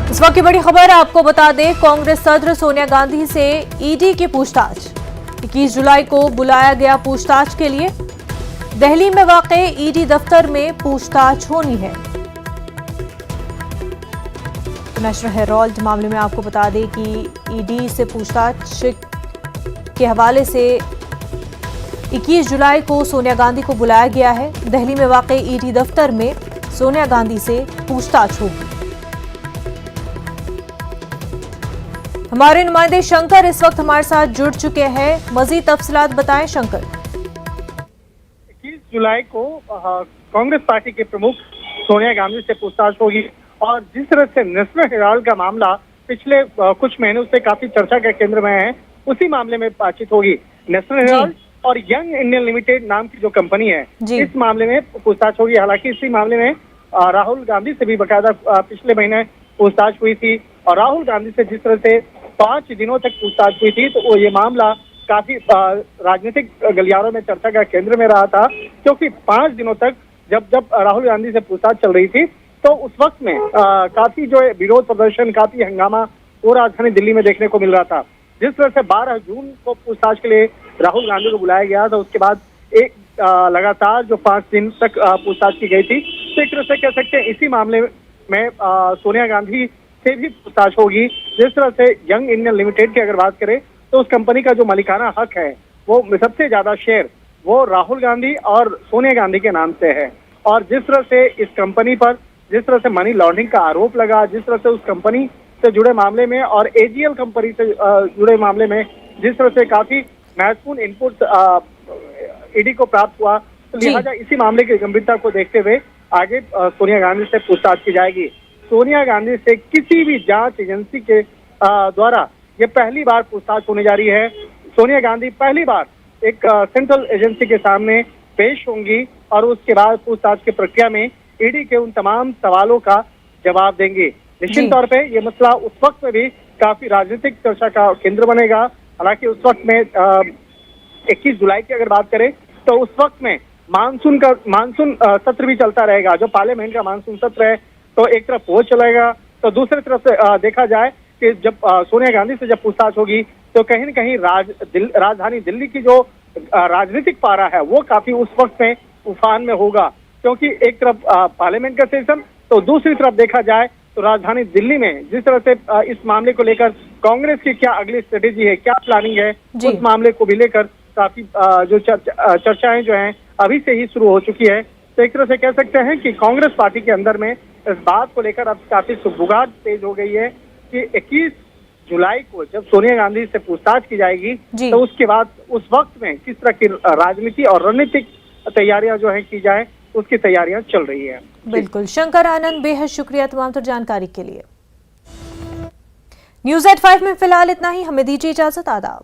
इस वक्त की बड़ी खबर आपको बता दें, कांग्रेस सदर सोनिया गांधी से ईडी की पूछताछ। 21 जुलाई को बुलाया गया पूछताछ के लिए। दिल्ली में वाक़े ईडी दफ्तर में पूछताछ होनी है। नशर हेराल्ड मामले में आपको बता दें कि ईडी से पूछताछ के हवाले से 21 जुलाई को सोनिया गांधी को बुलाया गया है। दिल्ली में वाक़े ईडी दफ्तर में सोनिया गांधी से पूछताछ होगी। हमारे नुमाइंदे शंकर इस वक्त हमारे साथ जुड़ चुके हैं। मजीद तफसीलात बताएं शंकर। 21 जुलाई को कांग्रेस पार्टी के प्रमुख सोनिया गांधी से पूछताछ होगी और जिस तरह से नेशनल हेराल्ड का मामला पिछले कुछ महीनों से काफी चर्चा के केंद्र में है, उसी मामले में बातचीत होगी। नेशनल हेराल्ड और यंग इंडियन लिमिटेड नाम की जो कंपनी है, इस मामले में पूछताछ होगी। हालांकि इसी मामले में राहुल गांधी से भी बकायदा पिछले महीने पूछताछ हुई थी और राहुल गांधी से जिस तरह से 5 दिनों तक पूछताछ हुई थी, तो ये मामला काफी राजनीतिक गलियारों में चर्चा का केंद्र में रहा था, क्योंकि 5 दिनों तक जब राहुल गांधी से पूछताछ चल रही थी तो उस वक्त में काफी जो है विरोध प्रदर्शन, काफी हंगामा वो राजधानी दिल्ली में देखने को मिल रहा था। जिस तरह से 12 जून को पूछताछ के लिए राहुल गांधी को बुलाया गया था, उसके बाद एक लगातार जो 5 दिन तक पूछताछ की गई थी, तो एक तरह से कह सकते हैं इसी मामले में सोनिया गांधी से भी पूछताछ होगी। जिस तरह से यंग इंडियन लिमिटेड की अगर बात करें तो उस कंपनी का जो मालिकाना हक है, वो सबसे ज्यादा शेयर वो राहुल गांधी और सोनिया गांधी के नाम से है। और जिस तरह से इस कंपनी पर जिस तरह से मनी लॉन्ड्रिंग का आरोप लगा, जिस तरह से उस कंपनी से जुड़े मामले में और एजीएल कंपनी से जुड़े मामले में जिस तरह से काफी महत्वपूर्ण इनपुट ईडी को प्राप्त हुआ, तो लिहाजा इसी मामले की गंभीरता को देखते हुए आगे सोनिया गांधी से पूछताछ की जाएगी। सोनिया गांधी से किसी भी जांच एजेंसी के द्वारा ये पहली बार पूछताछ होने जा रही है। सोनिया गांधी पहली बार एक सेंट्रल एजेंसी के सामने पेश होंगी और उसके बाद पूछताछ की प्रक्रिया में ईडी के उन तमाम सवालों का जवाब देंगी। निश्चित तौर पे ये मसला उस वक्त में भी काफी राजनीतिक चर्चा का केंद्र बनेगा। हालांकि उस वक्त में 21 जुलाई की अगर बात करें तो उस वक्त में मानसून सत्र भी चलता रहेगा। जो पार्लियामेंट का मानसून सत्र है, तो एक तरफ वो चलेगा, तो दूसरी तरफ से देखा जाए कि जब सोनिया गांधी से जब पूछताछ होगी तो कहीं न कहीं राजधानी दिल्ली की जो राजनीतिक पारा है वो काफी उस वक्त में उफान में होगा, क्योंकि एक तरफ पार्लियामेंट का सेशन, तो दूसरी तरफ देखा जाए तो राजधानी दिल्ली में जिस तरह से इस मामले को लेकर कांग्रेस की क्या अगली स्ट्रेटेजी है, क्या प्लानिंग है, उस मामले को भी लेकर काफी जो चर्चाएं जो हैं अभी से ही शुरू हो चुकी है। तो एक तरह से कह सकते हैं कि कांग्रेस पार्टी के अंदर में इस बात को लेकर अब काफी सुगबुगाहट तेज हो गई है कि 21 जुलाई को जब सोनिया गांधी से पूछताछ की जाएगी तो उसके बाद उस वक्त में किस तरह की राजनीति और रणनीतिक तैयारियां जो है की जाए, उसकी तैयारियां चल रही है। बिल्कुल शंकर आनंद, बेहद शुक्रिया तमाम तर जानकारी के लिए। न्यूज़ एट 5 में फिलहाल इतना ही। हमें दीजिए इजाजत। आदाब।